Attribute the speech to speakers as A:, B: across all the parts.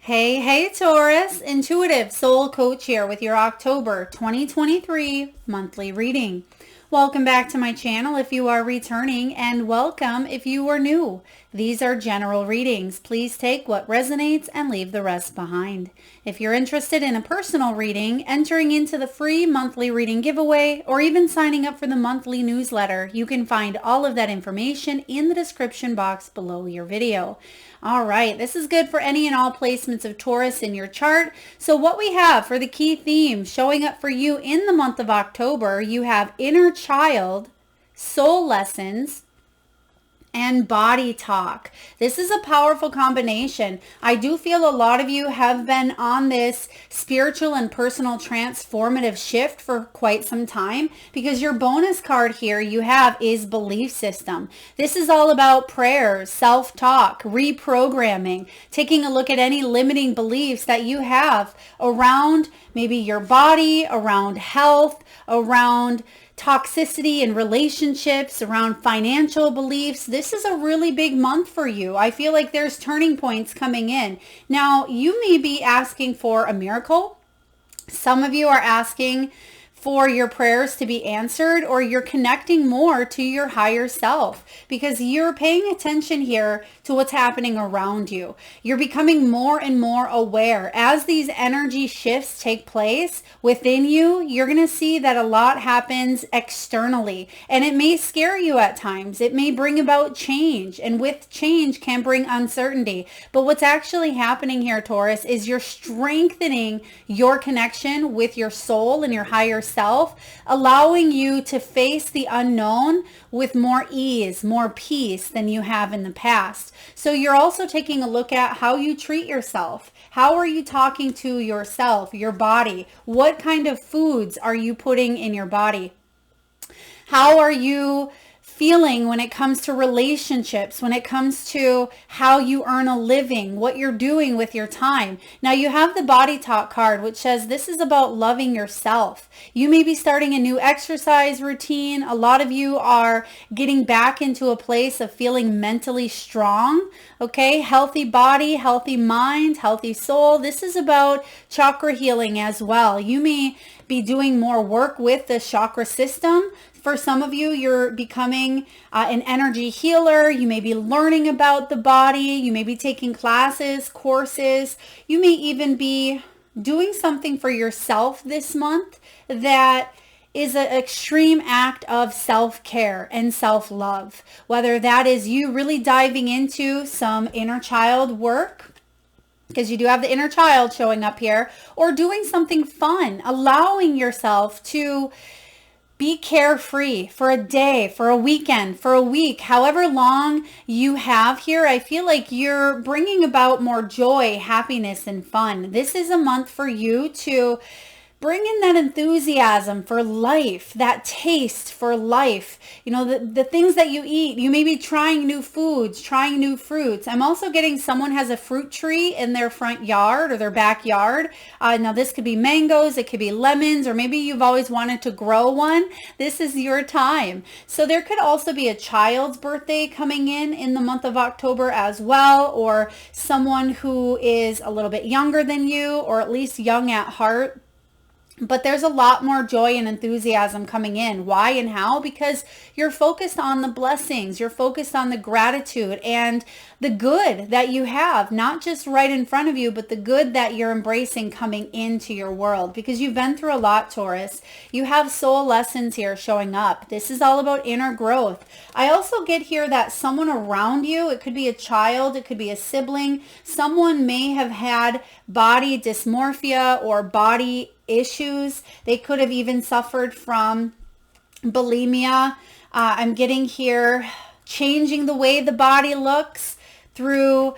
A: Hey, Taurus, intuitive soul coach here with your October 2023 monthly reading. Welcome back to my channel if you are returning, and welcome if you are new. These are general readings. Please take what resonates and leave the rest behind. If you're interested in a personal reading, entering into the free monthly reading giveaway, or even signing up for the monthly newsletter, you can find all of that information in the description box below your video. All right, this is good for any and all placements of Taurus in your chart. So what we have for the key themes showing up for you in the month of October, you have inner child, soul lessons, and body talk. This is a powerful combination. I do feel a lot of you have been on this spiritual and personal transformative shift for quite some time, because your bonus card here you have is belief system. This is all about prayers, self-talk, reprogramming, taking a look at any limiting beliefs that you have around maybe your body, around health, around toxicity in relationships, around financial beliefs. This is a really big month for you. I feel like there's turning points coming in. Now, you may be asking for a miracle. Some of you are asking for your prayers to be answered, or you're connecting more to your higher self because you're paying attention here to what's happening around you. You're becoming more and more aware. As these energy shifts take place within you, you're going to see that a lot happens externally, and it may scare you at times. It may bring about change, and with change can bring uncertainty. But what's actually happening here, Taurus, is you're strengthening your connection with your soul and your higher self, allowing you to face the unknown with more ease, more peace than you have in the past. So you're also taking a look at how you treat yourself. How are you talking to yourself, your body? What kind of foods are you putting in your body? How are you feeling when it comes to relationships, when it comes to how you earn a living, what you're doing with your time? Now you have the body talk card, which says this is about loving yourself. You may be starting a new exercise routine. A lot of you are getting back into a place of feeling mentally strong. Okay, healthy body, healthy mind, healthy soul. This is about chakra healing as well. You may be doing more work with the chakra system. For some of you, you're becoming an energy healer. You may be learning about the body. You may be taking classes, courses. You may even be doing something for yourself this month that is an extreme act of self-care and self-love. Whether that is you really diving into some inner child work, because you do have the inner child showing up here, or doing something fun, allowing yourself to be carefree for a day, for a weekend, for a week, however long you have here. I feel like you're bringing about more joy, happiness, and fun. This is a month for you to bring in that enthusiasm for life, that taste for life. You know, the things that you eat. You may be trying new foods, trying new fruits. I'm also getting someone has a fruit tree in their front yard or their backyard. Now this could be mangoes, it could be lemons, or maybe you've always wanted to grow one. This is your time. So there could also be a child's birthday coming in the month of October as well, or someone who is a little bit younger than you, or at least young at heart. But there's a lot more joy and enthusiasm coming in. Why and how? Because you're focused on the blessings. You're focused on the gratitude and the good that you have, not just right in front of you, but the good that you're embracing coming into your world, because you've been through a lot, Taurus. You have soul lessons here showing up. This is all about inner growth. I also get here that someone around you, it could be a child, it could be a sibling, someone may have had body dysmorphia or body issues. They could have even suffered from bulimia. I'm getting here changing the way the body looks through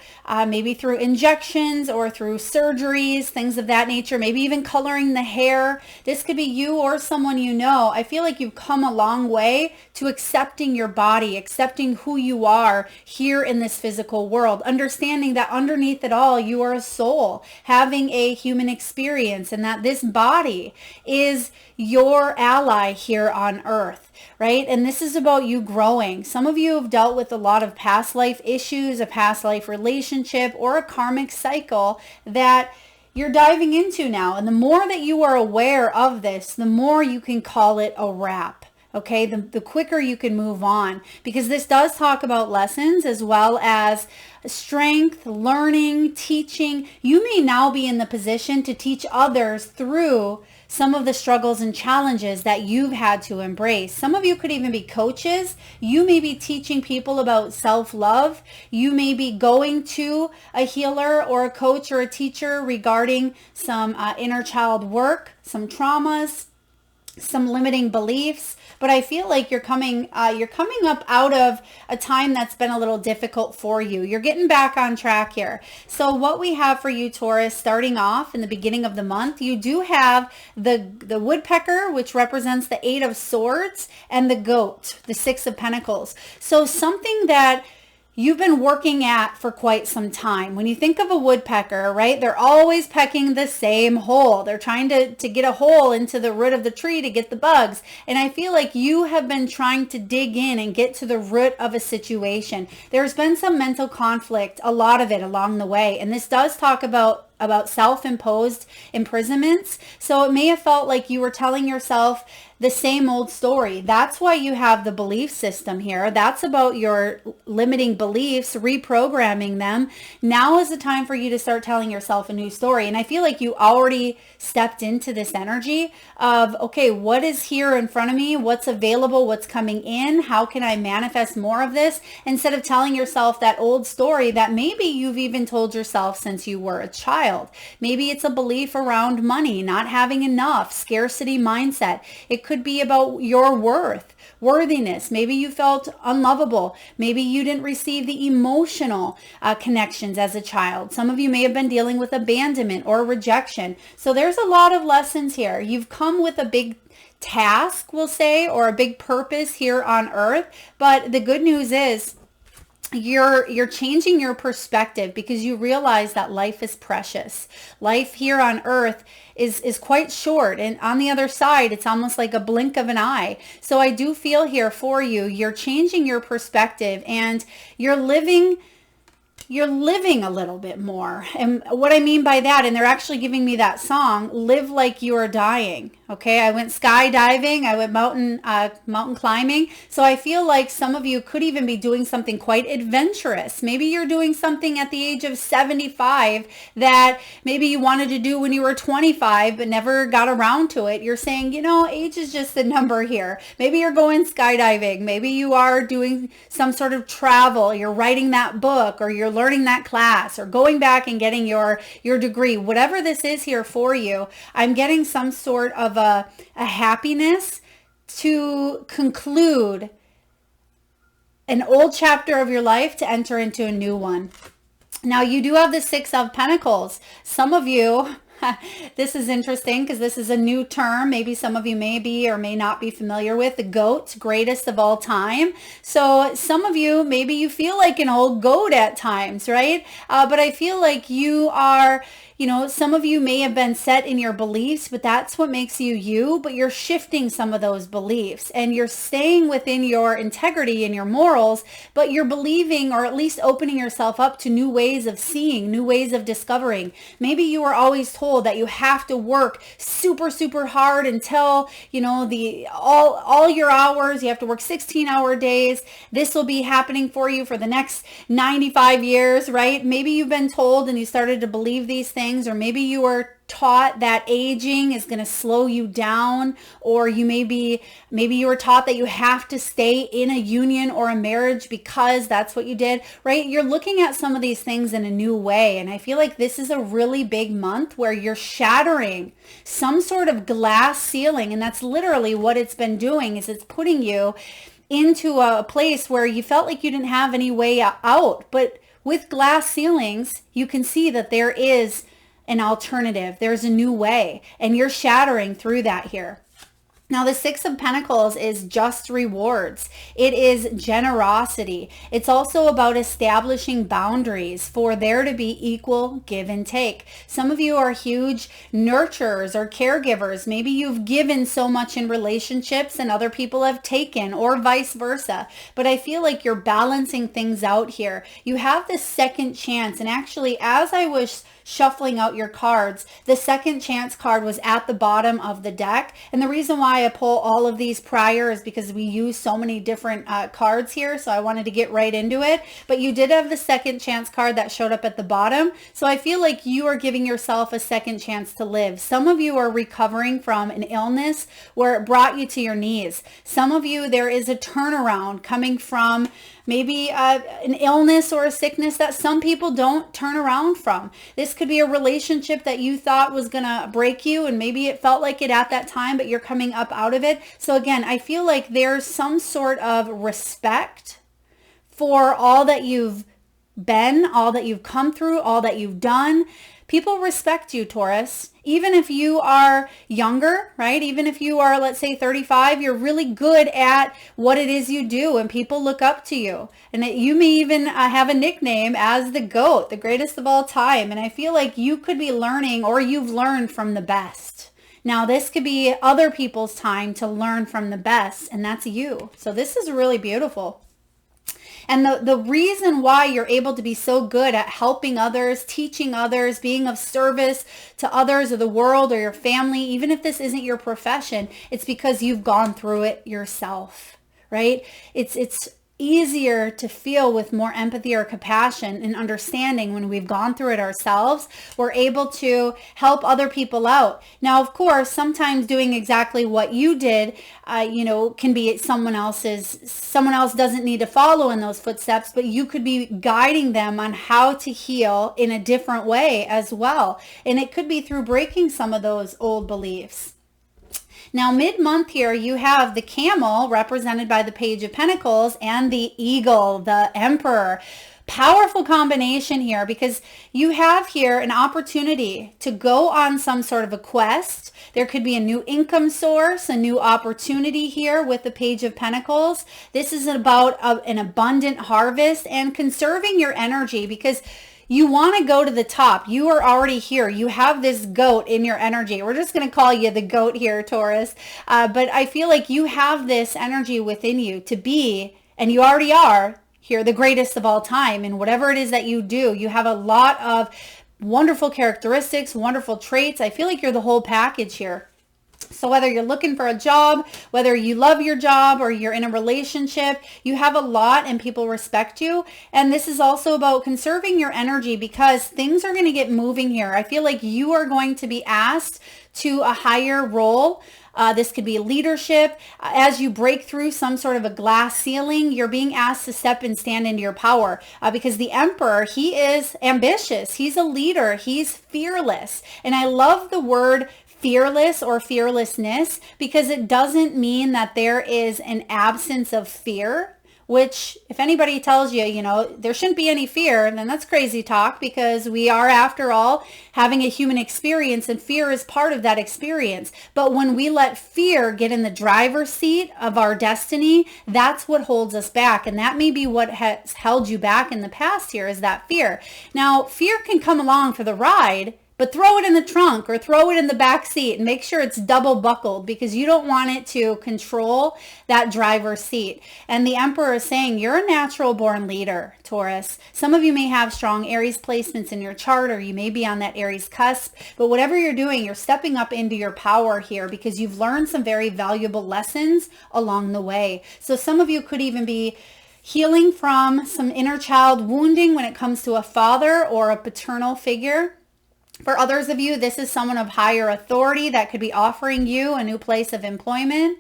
A: maybe through injections or through surgeries, things of that nature, maybe even coloring the hair. This could be you or someone you know. I feel like you've come a long way to accepting your body, accepting who you are here in this physical world, understanding that underneath it all, you are a soul having a human experience, and that this body is your ally here on earth, right? And this is about you growing. Some of you have dealt with a lot of past life issues, a past past life relationship or a karmic cycle that you're diving into now. And the more that you are aware of this, the more you can call it a wrap. Okay, the quicker you can move on, because this does talk about lessons as well as strength, learning, teaching. You may now be in the position to teach others through some of the struggles and challenges that you've had to embrace. Some of you could even be coaches. You may be teaching people about self-love. You may be going to a healer or a coach or a teacher regarding some inner child work, some traumas, some limiting beliefs. But I feel like you're coming up out of a time that's been a little difficult for you. You're getting back on track here. So what we have for you, Taurus, starting off in the beginning of the month, you do have the woodpecker, which represents the 8 of swords, and the goat, the 6 of pentacles. So something that you've been working at for quite some time. When you think of a woodpecker, right, they're always pecking the same hole. They're trying to get a hole into the root of the tree to get the bugs. And I feel like you have been trying to dig in and get to the root of a situation. There's been some mental conflict, a lot of it along the way. And this does talk about self-imposed imprisonments. So it may have felt like you were telling yourself the same old story. That's why you have the belief system here. That's about your limiting beliefs, reprogramming them. Now is the time for you to start telling yourself a new story. And I feel like you already stepped into this energy of, okay, what is here in front of me? What's available? What's coming in? How can I manifest more of this? Instead of telling yourself that old story that maybe you've even told yourself since you were a child. Maybe it's a belief around money, not having enough, scarcity mindset. It could be about your worthiness. Maybe you felt unlovable. Maybe you didn't receive the emotional connections as a child. Some of you may have been dealing with abandonment or rejection. So there's a lot of lessons here. You've come with a big task, we'll say, or a big purpose here on earth. But the good news is you're changing your perspective because you realize that life is precious. Life here on earth is quite short, and on the other side it's almost like a blink of an eye. So I do feel here for you, you're changing your perspective and you're living a little bit more. And what I mean by that, and they're actually giving me that song, Live Like You Are Dying. Okay, I went skydiving, I went mountain climbing. So I feel like some of you could even be doing something quite adventurous. Maybe you're doing something at the age of 75 that maybe you wanted to do when you were 25 but never got around to it. You're saying, you know, age is just a number here. Maybe you're going skydiving. Maybe you are doing some sort of travel. You're writing that book, or you're learning that class, or going back and getting your degree. Whatever this is here for you, I'm getting some sort of a happiness to conclude an old chapter of your life to enter into a new one. Now you do have the 6 of Pentacles. Some of you, this is interesting because this is a new term. Maybe some of you may be or may not be familiar with the goat, greatest of all time. So some of you, maybe you feel like an old goat at times, right? But I feel like you are, you know, some of you may have been set in your beliefs, but that's what makes you you, but you're shifting some of those beliefs and you're staying within your integrity and your morals, but you're believing, or at least opening yourself up to new ways of seeing, new ways of discovering. Maybe you were always told that you have to work super, super hard until, you know, all your hours, you have to work 16-hour days. This will be happening for you for the next 95 years, right? Maybe you've been told and you started to believe these things. Or maybe you were taught that aging is going to slow you down, or maybe you were taught that you have to stay in a union or a marriage because that's what you did, right? You're looking at some of these things in a new way. And I feel like this is a really big month where you're shattering some sort of glass ceiling. And that's literally what it's been doing, is it's putting you into a place where you felt like you didn't have any way out. But with glass ceilings, you can see that there is an alternative. There's a new way, and you're shattering through that here. Now, the Six of Pentacles is just rewards. It is generosity. It's also about establishing boundaries for there to be equal give and take. Some of you are huge nurturers or caregivers. Maybe you've given so much in relationships and other people have taken, or vice versa. But I feel like you're balancing things out here. You have this second chance. And actually, as I was shuffling out your cards, the second chance card was at the bottom of the deck. And the reason why I pull all of these prior is because we use so many different cards here. So I wanted to get right into it. But you did have the second chance card that showed up at the bottom. So I feel like you are giving yourself a second chance to live. Some of you are recovering from an illness where it brought you to your knees. Some of you, there is a turnaround coming from maybe an illness or a sickness that some people don't turn around from. This could be a relationship that you thought was going to break you, and maybe it felt like it at that time, but you're coming up out of it. So again, I feel like there's some sort of respect for all that you've been, all that you've come through, all that you've done. People respect you, Taurus. Even if you are younger, right? Even if you are, let's say 35, you're really good at what it is you do and people look up to you. And you may even have a nickname as the GOAT, the greatest of all time. And I feel like you could be learning, or you've learned from the best. Now, this could be other people's time to learn from the best, and that's you. So this is really beautiful. And the reason why you're able to be so good at helping others, teaching others, being of service to others or the world or your family, even if this isn't your profession, it's because you've gone through it yourself, right? It's easier to feel with more empathy or compassion and understanding when we've gone through it ourselves. We're able to help other people out. Now, of course, sometimes doing exactly what you did, can be someone else doesn't need to follow in those footsteps, but you could be guiding them on how to heal in a different way as well. And it could be through breaking some of those old beliefs. Now, mid-month here, you have the camel represented by the Page of Pentacles and the eagle, the emperor. Powerful combination here because you have here an opportunity to go on some sort of a quest. There could be a new income source, a new opportunity here with the Page of Pentacles. This is about an abundant harvest and conserving your energy because you want to go to the top. You are already here. You have this goat in your energy. We're just going to call you the goat here, Taurus. But I feel like you have this energy within you to be, and you already are here, the greatest of all time. And whatever it is that you do, you have a lot of wonderful characteristics, wonderful traits. I feel like you're the whole package here. So whether you're looking for a job, whether you love your job or you're in a relationship, you have a lot and people respect you. And this is also about conserving your energy because things are going to get moving here. I feel like you are going to be asked to a higher role. This could be leadership. As you break through some sort of a glass ceiling, you're being asked to step and stand into your power because the emperor, he is ambitious. He's a leader. He's fearless. And I love the word fearless or fearlessness because it doesn't mean that there is an absence of fear, which if anybody tells you, there shouldn't be any fear, then that's crazy talk because we are, after all, having a human experience and fear is part of that experience. But when we let fear get in the driver's seat of our destiny, that's what holds us back. And that may be what has held you back in the past here is that fear. Now, fear can come along for the ride, but throw it in the trunk or throw it in the back seat and make sure it's double buckled because you don't want it to control that driver's seat. And the emperor is saying you're a natural born leader, Taurus. Some of you may have strong Aries placements in your chart or you may be on that Aries cusp, but whatever you're doing, you're stepping up into your power here because you've learned some very valuable lessons along the way. So some of you could even be healing from some inner child wounding when it comes to a father or a paternal figure. For others of you, this is someone of higher authority that could be offering you a new place of employment.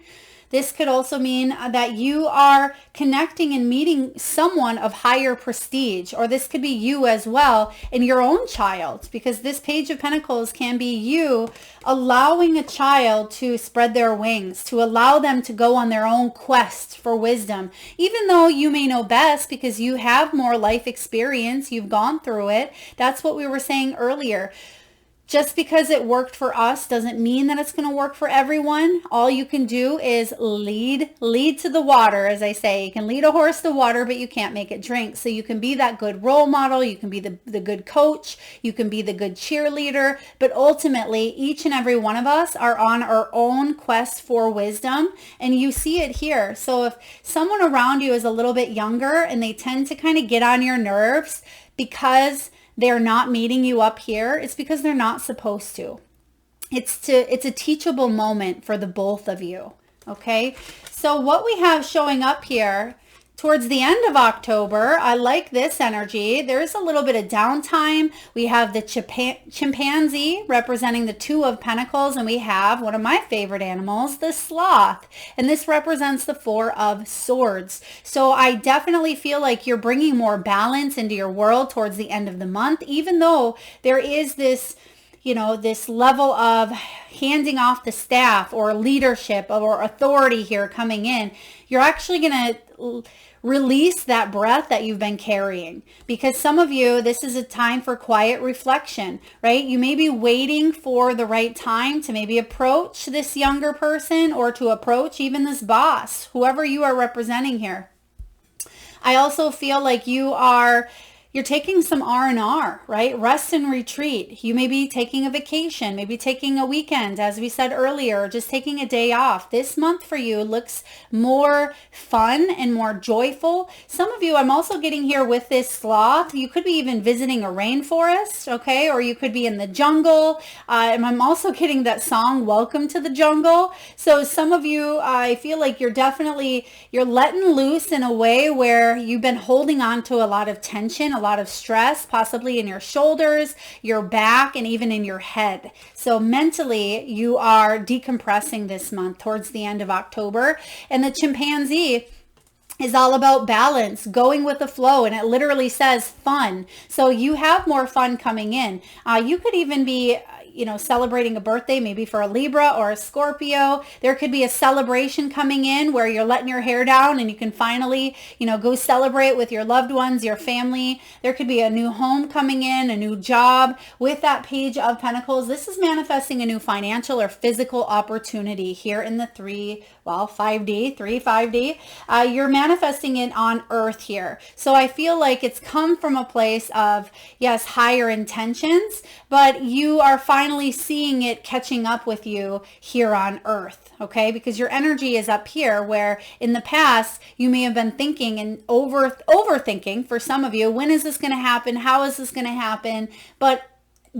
A: This could also mean that you are connecting and meeting someone of higher prestige, or this could be you as well in your own child, because this Page of Pentacles can be you allowing a child to spread their wings, to allow them to go on their own quest for wisdom, even though you may know best because you have more life experience, you've gone through it. That's what we were saying earlier. Just because it worked for us doesn't mean that it's going to work for everyone. All you can do is lead to the water, as I say. You can lead a horse to water, but you can't make it drink. So you can be that good role model. You can be the good coach. You can be the good cheerleader. But ultimately, each and every one of us are on our own quest for wisdom. And you see it here. So if someone around you is a little bit younger and they tend to kind of get on your nerves because they're not meeting you up here, it's because they're not supposed to. It's a teachable moment for the both of you. Okay. So what we have showing up here towards the end of October, I like this energy. There's a little bit of downtime. We have the chimpanzee representing the Two of Pentacles, and we have one of my favorite animals, the sloth. And this represents the Four of Swords. So I definitely feel like you're bringing more balance into your world towards the end of the month, even though there is this, this level of handing off the staff or leadership or authority here coming in. You're actually going to release that breath that you've been carrying, because some of you, this is a time for quiet reflection, right? You may be waiting for the right time to maybe approach this younger person or to approach even this boss, whoever you are representing here. I also feel like you're taking some R&R, right? Rest and retreat. You may be taking a vacation, maybe taking a weekend, as we said earlier, just taking a day off. This month for you looks more fun and more joyful. Some of you, I'm also getting here with this sloth. You could be even visiting a rainforest, okay? Or you could be in the jungle. And I'm also getting that song, Welcome to the Jungle. So some of you, I feel like you're letting loose in a way where you've been holding on to a lot of tension, a lot of stress, possibly in your shoulders, your back, and even in your head. So mentally, you are decompressing this month towards the end of October. And the chimpanzee is all about balance, going with the flow, and it literally says fun. So you have more fun coming in. You could even be celebrating a birthday, maybe for a Libra or a Scorpio. There could be a celebration coming in where you're letting your hair down and you can finally, go celebrate with your loved ones, your family. There could be a new home coming in, a new job. With that Page of Pentacles, this is manifesting a new financial or physical opportunity here in the 5D. You're manifesting it on earth here. So I feel like it's come from a place of, yes, higher intentions, but you are finally seeing it catching up with you here on earth, okay? Because your energy is up here, where in the past you may have been thinking and overthinking for some of you. When is this going to happen? How is this going to happen? But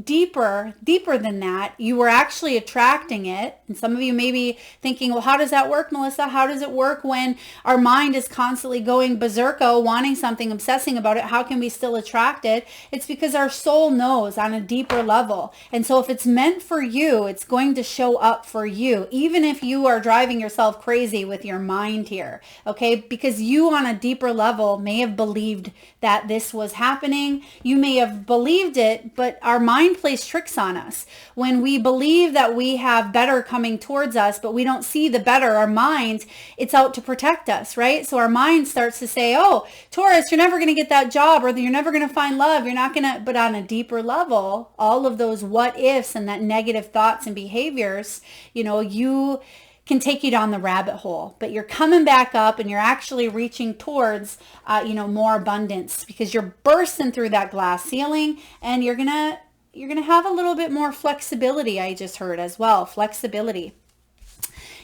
A: deeper than that, you were actually attracting it. And some of you may be thinking, well, how does that work, Melissa? How does it work when our mind is constantly going berserko, wanting something, obsessing about it? How can we still attract it? It's because our soul knows on a deeper level. And so if it's meant for you, it's going to show up for you, even if you are driving yourself crazy with your mind here, okay? Because you on a deeper level may have believed that this was happening. You may have believed it, but our mind plays tricks on us. When we believe that we have better coming towards us, but we don't see the better, our mind, it's out to protect us, right? So our mind starts to say, oh, Taurus, you're never going to get that job, or you're never going to find love. You're not going to, but on a deeper level, all of those what ifs and that negative thoughts and behaviors, you can take you down the rabbit hole, but you're coming back up and you're actually reaching towards, more abundance, because you're bursting through that glass ceiling, and you're going to have a little bit more flexibility. I just heard as well, flexibility.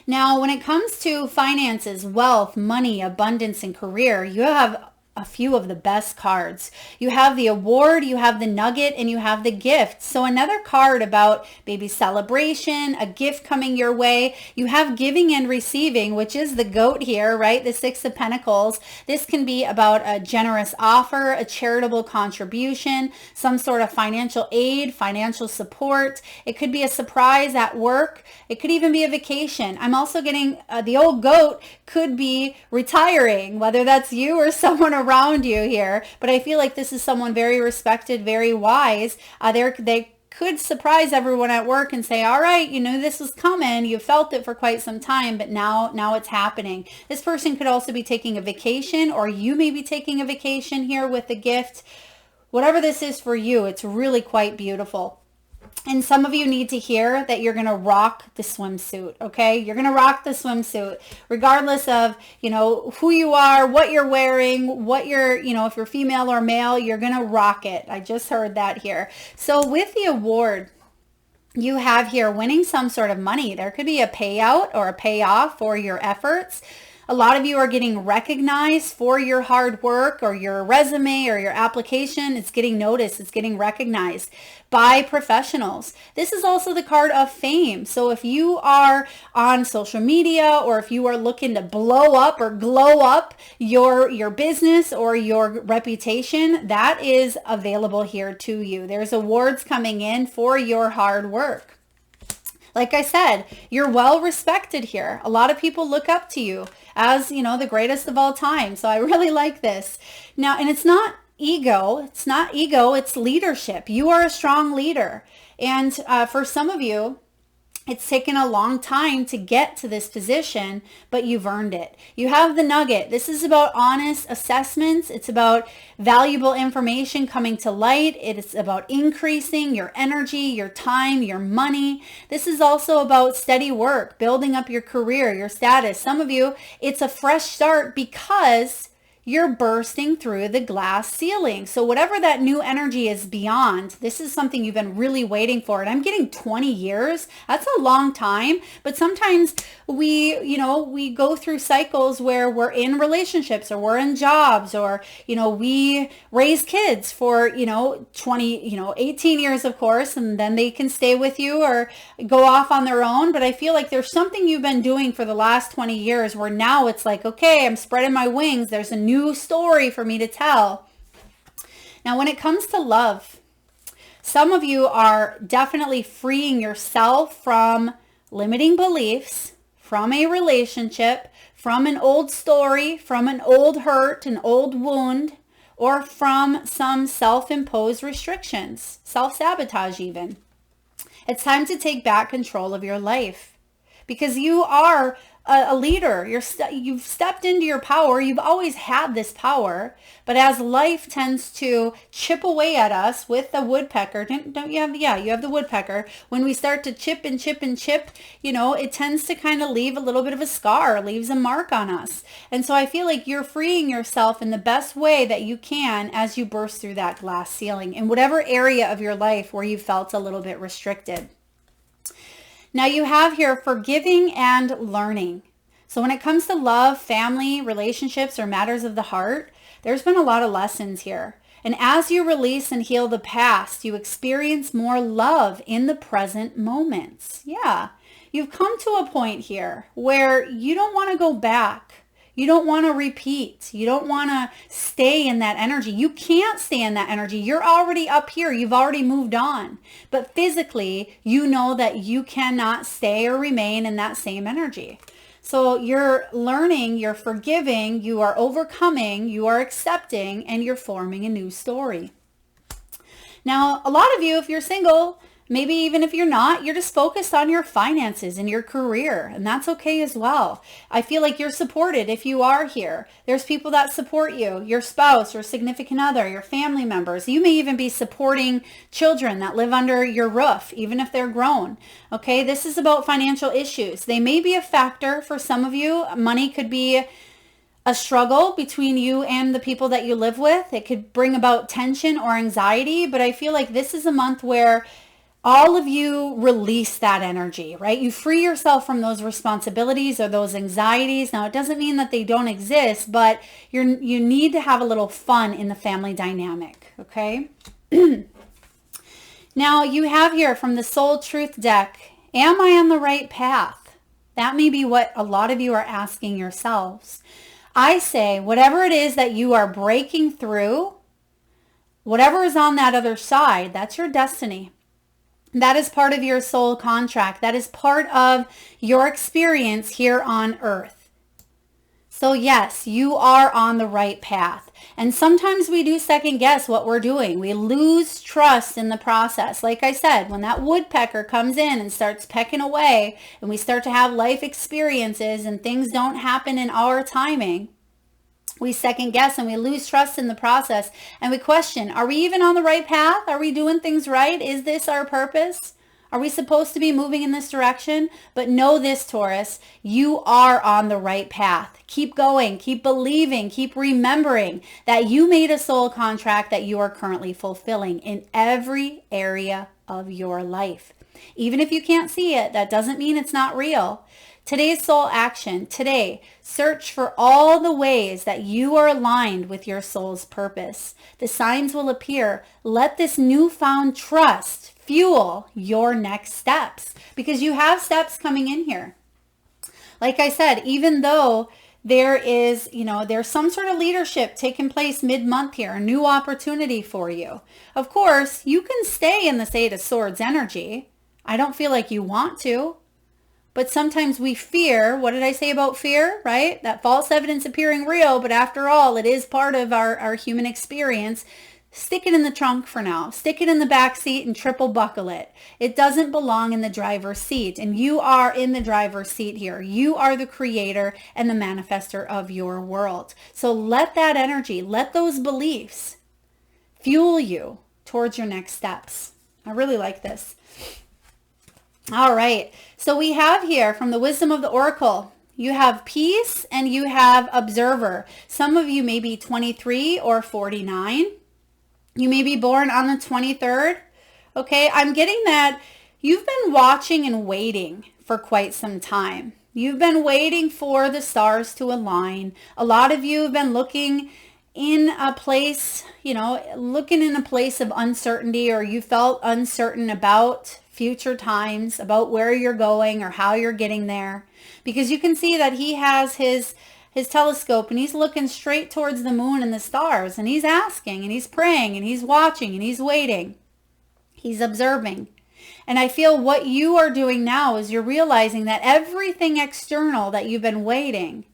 A: Now, when it comes to finances, wealth, money, abundance, and career, you have a few of the best cards. You have the award, you have the nugget, and you have the gift. So another card about maybe celebration, a gift coming your way. You have giving and receiving, which is the goat here, right? The Six of Pentacles. This can be about a generous offer, a charitable contribution, some sort of financial aid, financial support. It could be a surprise at work. It could even be a vacation. I'm also getting the old goat could be retiring, whether that's you or someone around you here. But I feel like this is someone very respected, very wise. They could surprise everyone at work and say, all right, this was coming. You felt it for quite some time, but now it's happening. This person could also be taking a vacation, or you may be taking a vacation here with a gift. Whatever this is for you, it's really quite beautiful. And some of you need to hear that you're going to rock the swimsuit, okay? You're going to rock the swimsuit regardless of, who you are, what you're wearing, what you're, if you're female or male, you're going to rock it. I just heard that here. So with the award, you have here winning some sort of money. There could be a payout or a payoff for your efforts. A lot of you are getting recognized for your hard work, or your resume or your application. It's getting noticed. It's getting recognized by professionals. This is also the card of fame. So if you are on social media, or if you are looking to blow up or glow up your business or your reputation, that is available here to you. There's awards coming in for your hard work. Like I said, you're well respected here. A lot of people look up to you as, the greatest of all time. So I really like this. Now, and it's not ego. It's not ego. It's leadership. You are a strong leader. And for some of you, it's taken a long time to get to this position, but you've earned it. You have the nugget. This is about honest assessments. It's about valuable information coming to light. It's about increasing your energy, your time, your money. This is also about steady work, building up your career, your status. Some of you, it's a fresh start because you're bursting through the glass ceiling. So whatever that new energy is beyond, this is something you've been really waiting for. And I'm getting 20 years. That's a long time. But sometimes we go through cycles where we're in relationships, or we're in jobs, or, we raise kids for, 18 years, of course, and then they can stay with you or go off on their own. But I feel like there's something you've been doing for the last 20 years where now it's like, okay, I'm spreading my wings. There's a new story for me to tell. Now, when it comes to love, some of you are definitely freeing yourself from limiting beliefs, from a relationship, from an old story, from an old hurt, an old wound, or from some self-imposed restrictions, self-sabotage even. It's time to take back control of your life, because you are a leader. You've stepped into your power. You've always had this power, but as life tends to chip away at us with the woodpecker, don't you have? Yeah, you have the woodpecker. When we start to chip and chip and chip, it tends to kind of leave a little bit of a scar, leaves a mark on us. And so I feel like you're freeing yourself in the best way that you can as you burst through that glass ceiling in whatever area of your life where you felt a little bit restricted. Now you have here forgiving and learning. So when it comes to love, family, relationships, or matters of the heart, there's been a lot of lessons here. And as you release and heal the past, you experience more love in the present moments. Yeah, you've come to a point here where you don't want to go back. You don't want to repeat. You don't want to stay in that energy. You can't stay in that energy. You're already up here. You've already moved on. But physically, you know that you cannot stay or remain in that same energy. So you're learning, you're forgiving, you are overcoming, you are accepting, and you're forming a new story. Now, a lot of you, if you're single, maybe even if you're not, you're just focused on your finances and your career, and that's okay as well. I feel like you're supported if you are here. There's people that support you, your spouse, your significant other, your family members. You may even be supporting children that live under your roof, even if they're grown. Okay, this is about financial issues. They may be a factor for some of you. Money could be a struggle between you and the people that you live with. It could bring about tension or anxiety, but I feel like this is a month where all of you release that energy, right? You free yourself from those responsibilities or those anxieties. Now, it doesn't mean that they don't exist, but you need to have a little fun in the family dynamic, okay? Now, you have here from the Soul Truth deck, am I on the right path? That may be what a lot of you are asking yourselves. I say, whatever it is that you are breaking through, whatever is on that other side, that's your destiny. That is part of your soul contract. That is part of your experience here on earth. So yes, you are on the right path. And sometimes we do second guess what we're doing. We lose trust in the process. Like I said, when that woodpecker comes in and starts pecking away and we start to have life experiences and things don't happen in our timing, We second guess and we lose trust in the process, and we question, are we even on the right path? Are we doing things right? Is this our purpose? Are we supposed to be moving in this direction? But know this, Taurus, you are on the right path. Keep going, keep believing, keep remembering that you made a soul contract that you are currently fulfilling in every area of your life. Even if you can't see it, that doesn't mean it's not real. Today's soul action. Today, search for all the ways that you are aligned with your soul's purpose. The signs will appear. Let this newfound trust fuel your next steps, because you have steps coming in here. Like I said, even though there is, there's some sort of leadership taking place mid-month here, a new opportunity for you. Of course, you can stay in this Eight of Swords energy. I don't feel like you want to. But sometimes we fear, what did I say about fear, right? That false evidence appearing real, but after all, it is part of our human experience. Stick it in the trunk for now. Stick it in the back seat and triple buckle it. It doesn't belong in the driver's seat, and you are in the driver's seat here. You are the creator and the manifester of your world. So let that energy, let those beliefs fuel you towards your next steps. I really like this. All right, so we have here from the wisdom of the oracle, you have peace and you have observer. Some of you may be 23 or 49. You may be born on the 23rd. Okay, I'm getting that you've been watching and waiting for quite some time. You've been waiting for the stars to align. A lot of you have been looking in a place, looking in a place of uncertainty, or you felt uncertain about future times, about where you're going or how you're getting there, because you can see that he has his telescope and he's looking straight towards the moon and the stars, and he's asking and he's praying and he's watching and he's waiting. He's observing. And I feel what you are doing now is you're realizing that everything external that you've been waiting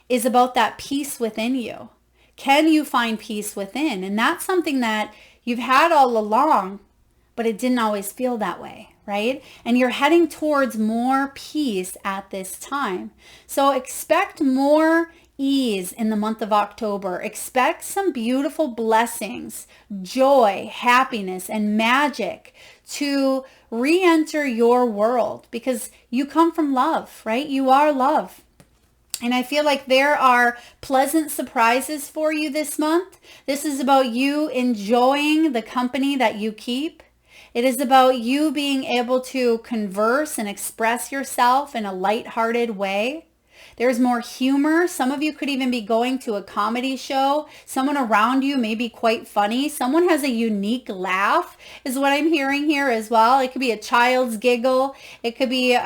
A: is about that peace within you. Can you find peace within? And that's something that you've had all along, but it didn't always feel that way, right? And you're heading towards more peace at this time. So expect more ease in the month of October. Expect some beautiful blessings, joy, happiness, and magic to re-enter your world, because you come from love, right? You are love. And I feel like there are pleasant surprises for you this month. This is about you enjoying the company that you keep. It is about you being able to converse and express yourself in a lighthearted way. There's more humor. Some of you could even be going to a comedy show. Someone around you may be quite funny. Someone has a unique laugh is what I'm hearing here as well. It could be a child's giggle. It could be,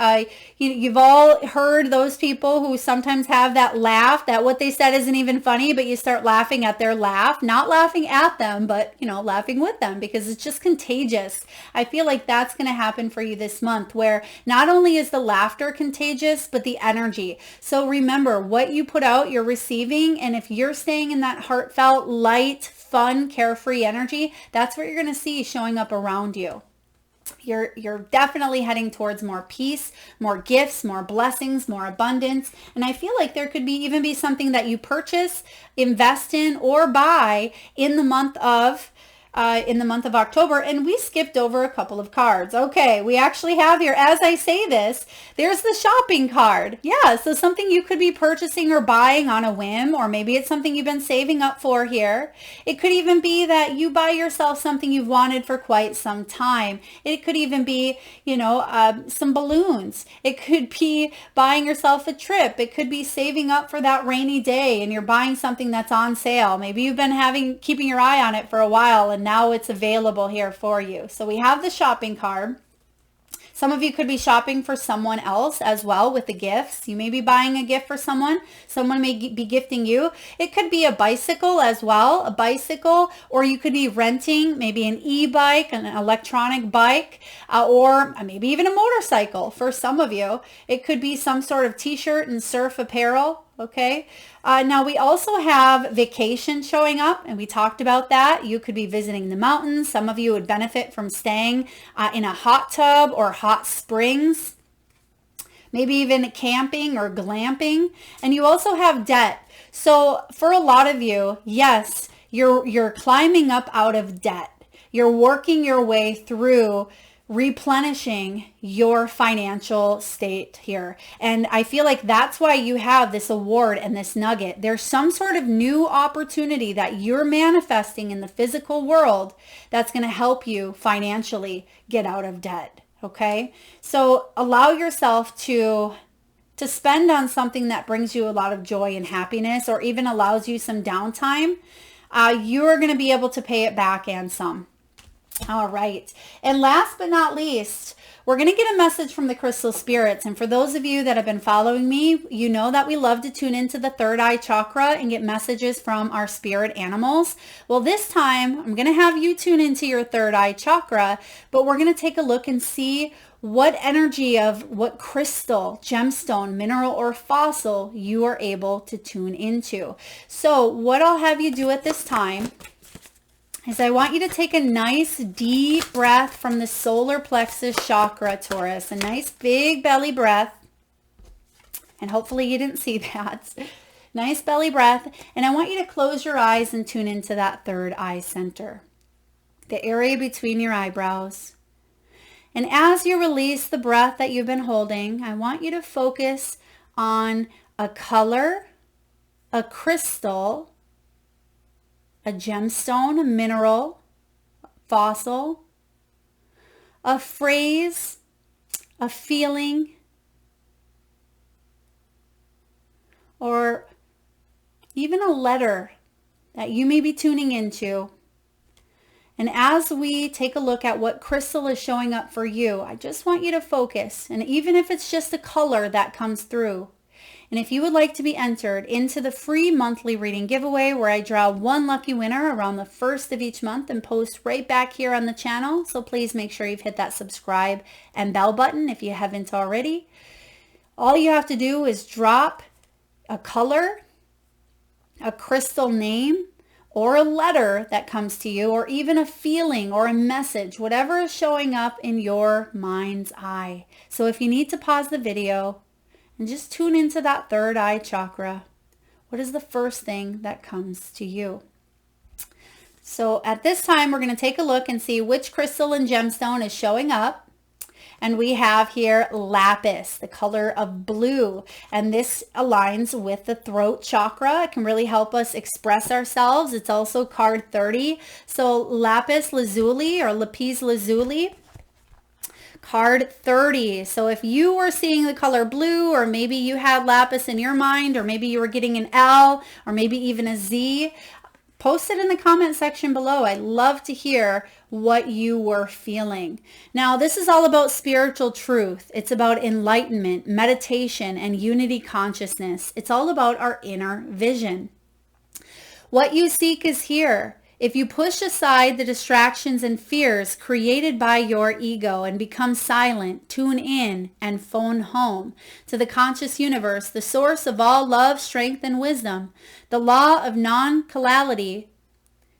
A: you've all heard those people who sometimes have that laugh that what they said isn't even funny, but you start laughing at their laugh. Not laughing at them, but, laughing with them, because it's just contagious. I feel like that's going to happen for you this month, where not only is the laughter contagious, but the energy. So remember, what you put out, you're receiving. And if you're staying in that heartfelt, light, fun, carefree energy, that's what you're going to see showing up around you. You're definitely heading towards more peace, more gifts, more blessings, more abundance. And I feel like there could even be something that you purchase, invest in, or buy in the month of October. And we skipped over a couple of cards. Okay, we actually have here, as I say this, there's the shopping card. Yeah, so something you could be purchasing or buying on a whim, or maybe it's something you've been saving up for here. It could even be that you buy yourself something you've wanted for quite some time. It could even be, some balloons. It could be buying yourself a trip. It could be saving up for that rainy day and you're buying something that's on sale. Maybe you've been keeping your eye on it for a while, and now it's available here for you. So we have the shopping card. Some of you could be shopping for someone else as well with the gifts. You may be buying a gift for someone. Someone may be gifting you. It could be a bicycle as well, or you could be renting maybe an e-bike, an electronic bike, or maybe even a motorcycle for some of you. It could be some sort of t-shirt and surf apparel. Okay. Now we also have vacation showing up, and we talked about that. You could be visiting the mountains. Some of you would benefit from staying in a hot tub or hot springs. maybe even camping or glamping. And you also have debt. So for a lot of you, yes, you're climbing up out of debt. You're working your way through replenishing your financial state here. And I feel like that's why you have this award and this nugget. There's some sort of new opportunity that you're manifesting in the physical world that's going to help you financially get out of debt. Okay. So allow yourself to spend on something that brings you a lot of joy and happiness, or even allows you some downtime. You're going to be able to pay it back and some. All right. And last but not least, we're going to get a message from the crystal spirits. And for those of you that have been following me, you know that we love to tune into the third eye chakra and get messages from our spirit animals. Well, this time I'm going to have you tune into your third eye chakra, but we're going to take a look and see what energy of what crystal, gemstone, mineral, or fossil you are able to tune into. So what I'll have you do at this time is I want you to take a nice deep breath from the solar plexus chakra, Taurus. A nice big belly breath. And hopefully you didn't see that. Nice belly breath. And I want you to close your eyes and tune into that third eye center, the area between your eyebrows. And as you release the breath that you've been holding, I want you to focus on a color, a crystal, a gemstone, a mineral, fossil, a phrase, a feeling, or even a letter that you may be tuning into. And as we take a look at what crystal is showing up for you, I just want you to focus. And even if it's just a color that comes through, and if you would like to be entered into the free monthly reading giveaway where I draw one lucky winner around the first of each month and post right back here on the channel, so please make sure you've hit that subscribe and bell button if you haven't already. All you have to do is drop a color, a crystal name, or a letter that comes to you, or even a feeling or a message, whatever is showing up in your mind's eye. So if you need to pause the video and just tune into that third eye chakra, what is the first thing that comes to you? So at this time, we're going to take a look and see which crystal and gemstone is showing up. And we have here lapis, the color of blue. And this aligns with the throat chakra. It can really help us express ourselves. It's also card 30. So lapis lazuli or lapis lazuli. Card 30. So if you were seeing the color blue, or maybe you had lapis in your mind, or maybe you were getting an L, or maybe even a Z, post it in the comment section below. I'd love to hear what you were feeling. Now, this is all about spiritual truth. It's about enlightenment, meditation, and unity consciousness. It's all about our inner vision. What you seek is here. If you push aside the distractions and fears created by your ego and become silent, tune in, and phone home to the conscious universe, the source of all love, strength, and wisdom, the law of non-calality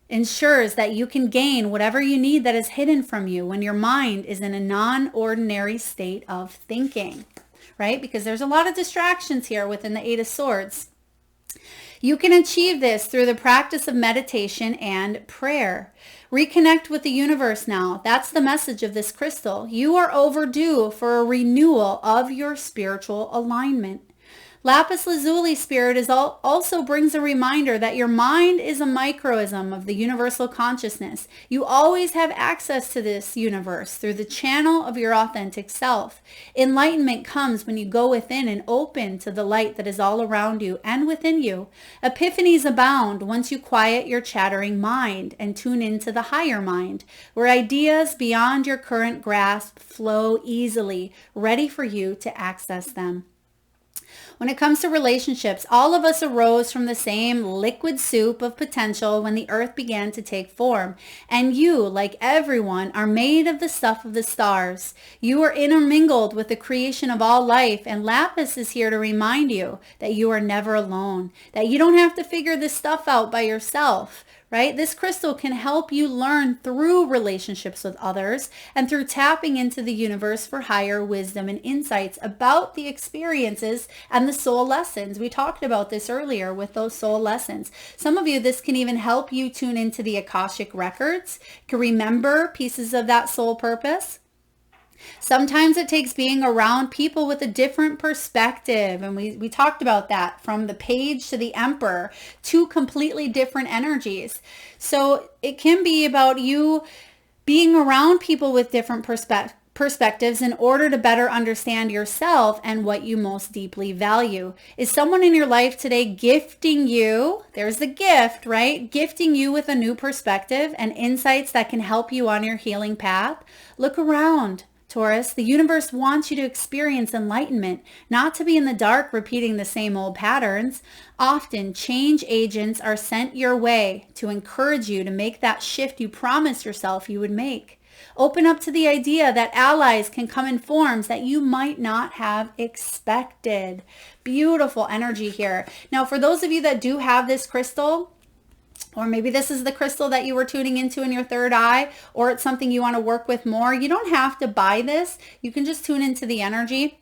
A: ensures that you can gain whatever you need that is hidden from you when your mind is in a non-ordinary state of thinking, right? Because there's a lot of distractions here within the Eight of Swords. You can achieve this through the practice of meditation and prayer. Reconnect with the universe now. That's the message of this crystal. You are overdue for a renewal of your spiritual alignment. Lapis lazuli spirit also brings a reminder that your mind is a microism of the universal consciousness. You always have access to this universe through the channel of your authentic self. Enlightenment comes when you go within and open to the light that is all around you and within you. Epiphanies abound once you quiet your chattering mind and tune into the higher mind, where ideas beyond your current grasp flow easily, ready for you to access them. When it comes to relationships, all of us arose from the same liquid soup of potential when the earth began to take form. And you, like everyone, are made of the stuff of the stars. You are intermingled with the creation of all life, and Lapis is here to remind you that you are never alone, that you don't have to figure this stuff out by yourself, right? This crystal can help you learn through relationships with others and through tapping into the universe for higher wisdom and insights about the experiences and the soul lessons. We talked about this earlier with those soul lessons. Some of you, this can even help you tune into the Akashic records, can remember pieces of that soul purpose. Sometimes it takes being around people with a different perspective. And we talked about that, from the Page to the Emperor, two completely different energies. So it can be about you being around people with different perspectives in order to better understand yourself and what you most deeply value. Is someone in your life today gifting you, there's the gift, right? Gifting you with a new perspective and insights that can help you on your healing path? Look around, Taurus. The universe wants you to experience enlightenment, not to be in the dark repeating the same old patterns. Often, change agents are sent your way to encourage you to make that shift you promised yourself you would make. Open up to the idea that allies can come in forms that you might not have expected. Beautiful energy here. Now, for those of you that do have this crystal, or maybe this is the crystal that you were tuning into in your third eye, or it's something you want to work with more, you don't have to buy this. You can just tune into the energy.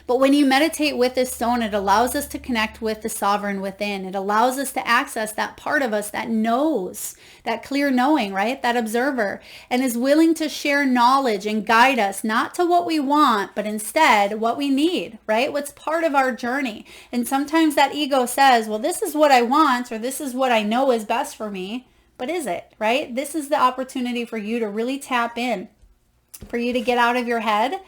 A: But when you meditate with this stone, it allows us to connect with the sovereign within. It allows us to access that part of us that knows, that clear knowing, right? That observer, and is willing to share knowledge and guide us, not to what we want, but instead what we need, right? What's part of our journey. And sometimes that ego says, well, this is what I want, or this is what I know is best for me. But is it, right? This is the opportunity for you to really tap in, for you to get out of your head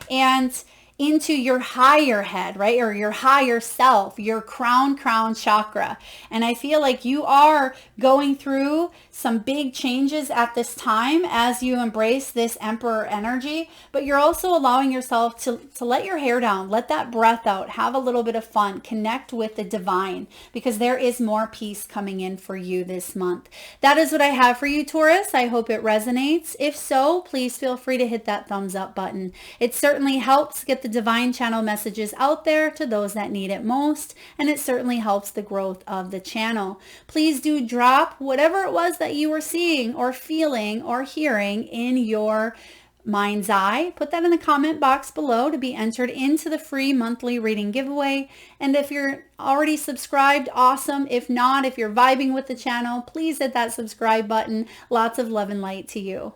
A: and into your higher head, right? Or your higher self, your crown chakra. And I feel like you are going through some big changes at this time as you embrace this Emperor energy, but you're also allowing yourself to let your hair down, let that breath out, have a little bit of fun, connect with the divine, because there is more peace coming in for you this month. That is what I have for you, Taurus. I hope it resonates. If so, please feel free to hit that thumbs up button. It certainly helps get the divine channel messages out there to those that need it most, and it certainly helps the growth of the channel. Please do drop whatever it was that you were seeing or feeling or hearing in your mind's eye. Put that in the comment box below to be entered into the free monthly reading giveaway. And if you're already subscribed, awesome. If not, if you're vibing with the channel, please hit that subscribe button. Lots of love and light to you.